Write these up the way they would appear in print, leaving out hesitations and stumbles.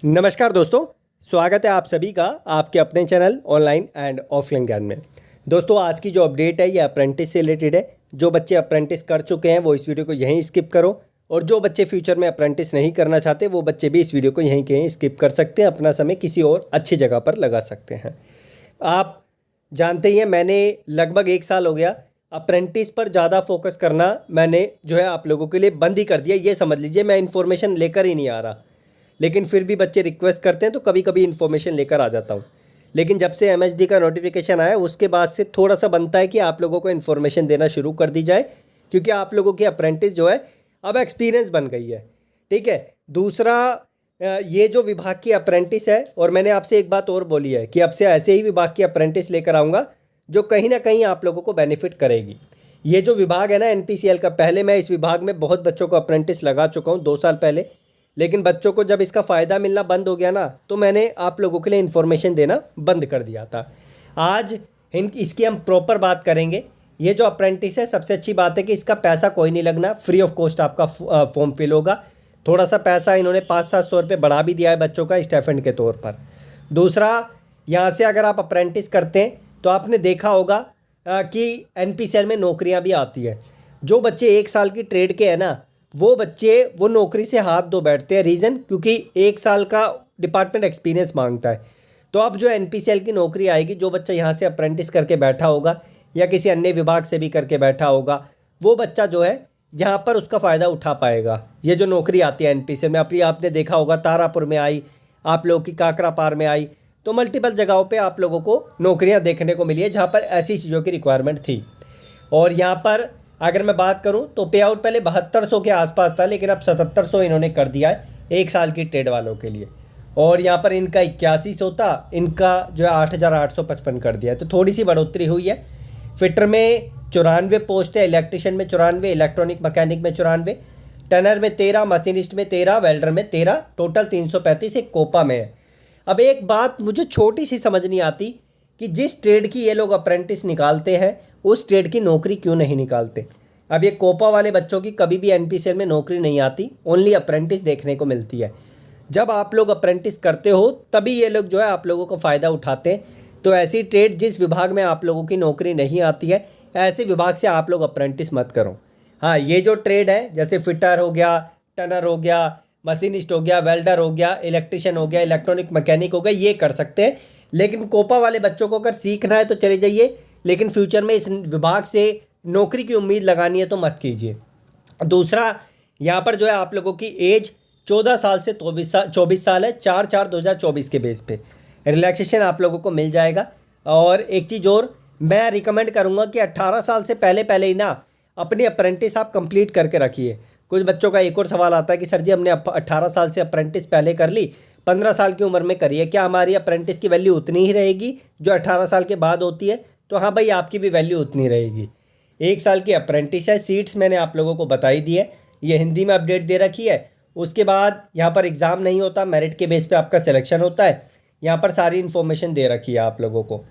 नमस्कार दोस्तों, स्वागत है आप सभी का आपके अपने चैनल ऑनलाइन एंड ऑफलाइन ज्ञान में। दोस्तों, आज की जो अपडेट है ये अप्रेंटिस से रिलेटेड है। जो बच्चे अप्रेंटिस कर चुके हैं वो इस वीडियो को यहीं स्किप करो, और जो बच्चे फ्यूचर में अप्रेंटिस नहीं करना चाहते वो बच्चे भी इस वीडियो को यहीं कहीं स्किप कर सकते हैं, अपना समय किसी और अच्छी जगह पर लगा सकते हैं। आप जानते ही हैं, मैंने लगभग 1 साल हो गया अप्रेंटिस पर ज़्यादा फोकस करना मैंने जो है आप लोगों के लिए बंद ही कर दिया। ये समझ लीजिए मैं इन्फॉर्मेशन लेकर ही नहीं आ रहा, लेकिन फिर भी बच्चे रिक्वेस्ट करते हैं तो कभी कभी इन्फॉर्मेशन लेकर आ जाता हूँ। लेकिन जब से एमएचडी का नोटिफिकेशन आया उसके बाद से थोड़ा सा बनता है कि आप लोगों को इन्फॉर्मेशन देना शुरू कर दी जाए, क्योंकि आप लोगों की अप्रेंटिस जो है अब एक्सपीरियंस बन गई है। ठीक है। दूसरा, ये जो विभाग की अप्रेंटिस है, और मैंने आपसे एक बात और बोली है कि अब से ऐसे ही विभाग की अप्रेंटिस लेकर आऊँगा जो कहीं ना कहीं आप लोगों को बेनिफिट करेगी। ये जो विभाग है ना एनपीसीएल का, पहले मैं इस विभाग में बहुत बच्चों को अप्रेंटिस लगा चुका हूँ 2 साल पहले, लेकिन बच्चों को जब इसका फ़ायदा मिलना बंद हो गया ना तो मैंने आप लोगों के लिए इन्फॉर्मेशन देना बंद कर दिया था। आज इसकी हम प्रॉपर बात करेंगे। ये जो अप्रेंटिस है, सबसे अच्छी बात है कि इसका पैसा कोई नहीं लगना, फ्री ऑफ कॉस्ट आपका फॉर्म फिल होगा। थोड़ा सा पैसा इन्होंने 500-700 रुपये बढ़ा भी दिया है बच्चों का स्टाइपेंड के तौर पर। दूसरा, यहाँ से अगर आप अप्रेंटिस करते हैं तो आपने देखा होगा कि एनपीसीएल में नौकरियाँ भी आती है। जो बच्चे 1 साल की ट्रेड के हैं ना, वो बच्चे वो नौकरी से हाथ धो बैठते हैं। रीज़न, क्योंकि 1 साल का डिपार्टमेंट एक्सपीरियंस मांगता है। तो अब जो एनपीसीएल की नौकरी आएगी, जो बच्चा यहाँ से अप्रेंटिस करके बैठा होगा या किसी अन्य विभाग से भी करके बैठा होगा, वो बच्चा जो है यहाँ पर उसका फ़ायदा उठा पाएगा। ये जो नौकरी आती है एनपीसीएल में, अपनी आपने देखा होगा तारापुर में आई, आप लोगों की काकरापार में आई, तो मल्टीपल जगहों पे आप लोगों को नौकरियाँ देखने को मिली है जहाँ पर ऐसी चीज़ों की रिक्वायरमेंट थी। और यहाँ पर अगर मैं बात करूं तो पे आउट पहले 7200 के आसपास था, लेकिन अब 7700 इन्होंने कर दिया है 1 साल की ट्रेड वालों के लिए। और यहाँ पर इनका 8100 था, इनका जो है 8855 कर दिया है, तो थोड़ी सी बढ़ोतरी हुई है। फिटर में 94 पोस्ट है, इलेक्ट्रिशियन में 94, इलेक्ट्रॉनिक मैकेनिक में 94, टनर में 13, मशीनिस्ट में 13, वेल्डर में 13, टोटल 335 एक कोपा में है। अब एक बात मुझे छोटी सी समझ नहीं आती कि जिस ट्रेड की ये लोग अप्रेंटिस निकालते हैं उस ट्रेड की नौकरी क्यों नहीं निकालते। अब ये कोपा वाले बच्चों की कभी भी एनपीसीएल में नौकरी नहीं आती, ओनली अप्रेंटिस देखने को मिलती है। जब आप लोग अप्रेंटिस करते हो तभी ये लोग जो है आप लोगों को फ़ायदा उठाते हैं। तो ऐसी ट्रेड जिस विभाग में आप लोगों की नौकरी नहीं आती है, ऐसे विभाग से आप लोग अप्रेंटिस मत करो। हाँ, ये जो ट्रेड है जैसे फिटर हो गया, टनर हो गया, मशीनिस्ट हो गया, वेल्डर हो गया, इलेक्ट्रिशियन हो गया, इलेक्ट्रॉनिक मैकेनिक हो गया, ये कर सकते हैं। लेकिन कोपा वाले बच्चों को अगर सीखना है तो चले जाइए, लेकिन फ्यूचर में इस विभाग से नौकरी की उम्मीद लगानी है तो मत कीजिए। दूसरा, यहाँ पर जो है आप लोगों की एज 14 साल से 24 साल है, 4/4/2024 के बेस पे रिलैक्सेशन आप लोगों को मिल जाएगा। और एक चीज़ और मैं रिकमेंड करूँगा कि 18 साल से पहले ही ना अपनी अप्रेंटिस आप कंप्लीट करके रखिए। कुछ बच्चों का एक और सवाल आता है कि सर जी हमने 18 साल से अप्रेंटिस पहले कर ली, 15 साल की उम्र में करी है, क्या हमारी अप्रेंटिस की वैल्यू उतनी ही रहेगी जो 18 साल के बाद होती है? तो हाँ भाई, आपकी भी वैल्यू उतनी रहेगी। 1 साल की अप्रेंटिस है, सीट्स मैंने आप लोगों को बताई दी है, ये हिंदी में अपडेट दे रखी है। उसके बाद यहाँ पर एग्ज़ाम नहीं होता, मेरिट के बेस पे आपका सिलेक्शन होता है। यहाँ पर सारी इन्फॉर्मेशन दे रखी है आप लोगों को।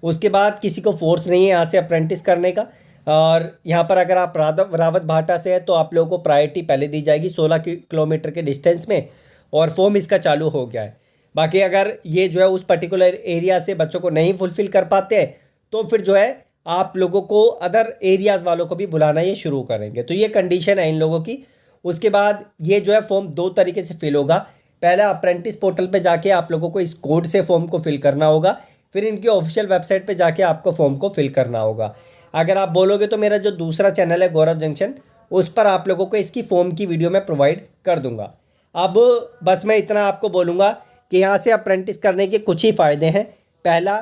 उसके बाद किसी को फोर्स नहीं है यहाँ से अप्रेंटिस करने का। और यहाँ पर अगर आप रावत भाटा से है तो आप लोगों को प्रायोरिटी पहले दी जाएगी 16 किलोमीटर के डिस्टेंस में, और फॉर्म इसका चालू हो गया है। बाकी अगर ये जो है उस पर्टिकुलर एरिया से बच्चों को नहीं फुलफ़िल कर पाते हैं तो फिर जो है आप लोगों को अदर एरियाज़ वालों को भी बुलाना ये शुरू करेंगे। तो ये कंडीशन है इन लोगों की। उसके बाद ये जो है फॉर्म 2 तरीके से फिल होगा। पहला, अप्रेंटिस पोर्टल पे जाके आप लोगों को इस कोड से फॉर्म को फिल करना होगा, फिर इनकी ऑफिशियल वेबसाइट पे जाके आपको फॉर्म को फिल करना होगा। अगर आप बोलोगे तो मेरा जो दूसरा चैनल है गौरव जंक्शन, उस पर आप लोगों को इसकी फॉर्म की वीडियो मैं प्रोवाइड कर दूंगा। अब बस मैं इतना आपको बोलूँगा कि यहाँ से अप्रेंटिस करने के कुछ ही फ़ायदे हैं। पहला,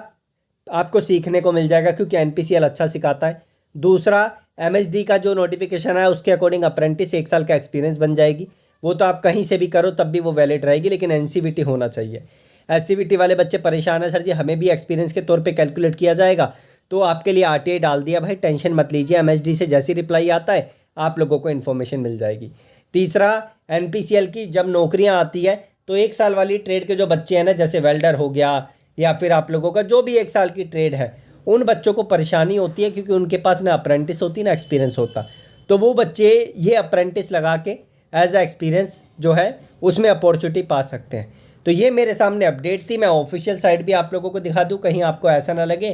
आपको सीखने को मिल जाएगा क्योंकि एनपीसीएल अच्छा सिखाता है। दूसरा, एमएचडी का जो नोटिफिकेशन है उसके अकॉर्डिंग अप्रेंटिस 1 साल का एक्सपीरियंस बन जाएगी। वो तो आप कहीं से भी करो तब भी वो वैलिड रहेगी, लेकिन एनसीवीटी होना चाहिए। एससीवीटी वाले बच्चे परेशान हैं, सर जी हमें भी एक्सपीरियंस के तौर पे कैलकुलेट किया जाएगा, तो आपके लिए आरटीआई डाल दिया भाई, टेंशन मत लीजिए। एमएचडी से जैसी रिप्लाई आता है आप लोगों को इन्फॉर्मेशन मिल जाएगी। तीसरा, एनपीसीएल की जब नौकरियां आती है तो 1 साल वाली ट्रेड के जो बच्चे हैं ना, जैसे वेल्डर हो गया या फिर आप लोगों का जो भी 1 साल की ट्रेड है, उन बच्चों को परेशानी होती है क्योंकि उनके पास ना अप्रेंटिस होती ना एक्सपीरियंस होता। तो वो बच्चे ये अप्रेंटिस लगा के एज ए एक्सपीरियंस जो है उसमें अपॉर्चुनिटी पा सकते हैं। तो ये मेरे सामने अपडेट थी। मैं ऑफिशियल साइट भी आप लोगों को दिखा दूँ, कहीं आपको ऐसा ना लगे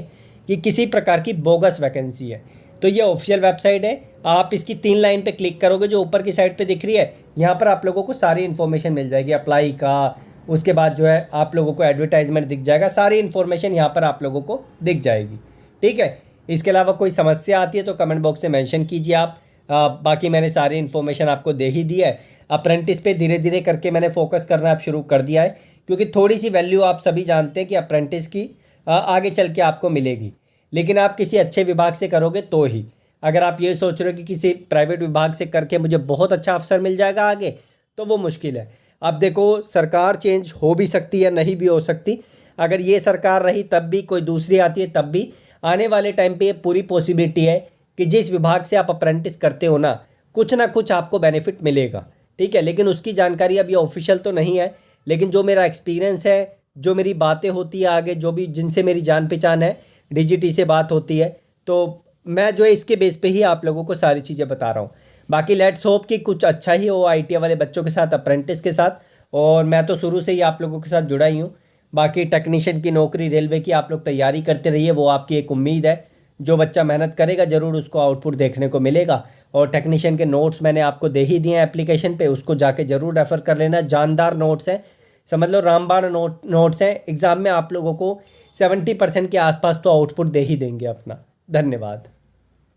कि किसी प्रकार की बोगस वैकेंसी है। तो ये ऑफिशियल वेबसाइट है। आप इसकी 3 लाइन पे क्लिक करोगे जो ऊपर की साइड पे दिख रही है, यहाँ पर आप लोगों को सारी इन्फॉर्मेशन मिल जाएगी अप्लाई का। उसके बाद जो है आप लोगों को एडवर्टाइजमेंट दिख जाएगा, सारी इन्फॉर्मेशन यहाँ पर आप लोगों को दिख जाएगी। ठीक है, इसके अलावा कोई समस्या आती है तो कमेंट बॉक्स में मेंशन कीजिए आप। बाकी मैंने सारी इन्फॉर्मेशन आपको दे ही दी है। अप्रेंटिस पे धीरे धीरे करके मैंने फोकस करना अब शुरू कर दिया है, क्योंकि थोड़ी सी वैल्यू आप सभी जानते हैं कि अप्रेंटिस की आगे चल के आपको मिलेगी, लेकिन आप किसी अच्छे विभाग से करोगे तो ही। अगर आप ये सोच रहे हो कि किसी प्राइवेट विभाग से करके मुझे बहुत अच्छा अफसर मिल जाएगा आगे, तो वो मुश्किल है। अब देखो, सरकार चेंज हो भी सकती है, नहीं भी हो सकती। अगर ये सरकार रही तब भी, कोई दूसरी आती है तब भी, आने वाले टाइम पे ये पूरी पॉसिबिलिटी है कि जिस विभाग से आप अप्रेंटिस करते हो ना कुछ आपको बेनिफिट मिलेगा। ठीक है, लेकिन उसकी जानकारी अभी ऑफिशियल तो नहीं है, लेकिन जो मेरा एक्सपीरियंस है, जो मेरी बातें होती है आगे, जो भी जिनसे मेरी जान पहचान है, डीजीटी से बात होती है, तो मैं जो है इसके बेस पे ही आप लोगों को सारी चीज़ें बता रहा हूँ। बाकी लेट्स होप कि कुछ अच्छा ही हो आईटीआई वाले बच्चों के साथ, अप्रेंटिस के साथ। और मैं तो शुरू से ही आप लोगों के साथ जुड़ा ही हूँ। बाकी टेक्नीशियन की नौकरी, रेलवे की, आप लोग तैयारी करते रहिए, वो आपकी एक उम्मीद है। जो बच्चा मेहनत करेगा ज़रूर उसको आउटपुट देखने को मिलेगा। और टेक्नीशियन के नोट्स मैंने आपको दे ही दिए हैं एप्लीकेशन पे, उसको जाके ज़रूर रेफ़र कर लेना। जानदार नोट्स हैं, समझ लो रामबाण नोट्स हैं। एग्ज़ाम में आप लोगों को 70% के आसपास तो आउटपुट दे ही देंगे अपना। धन्यवाद।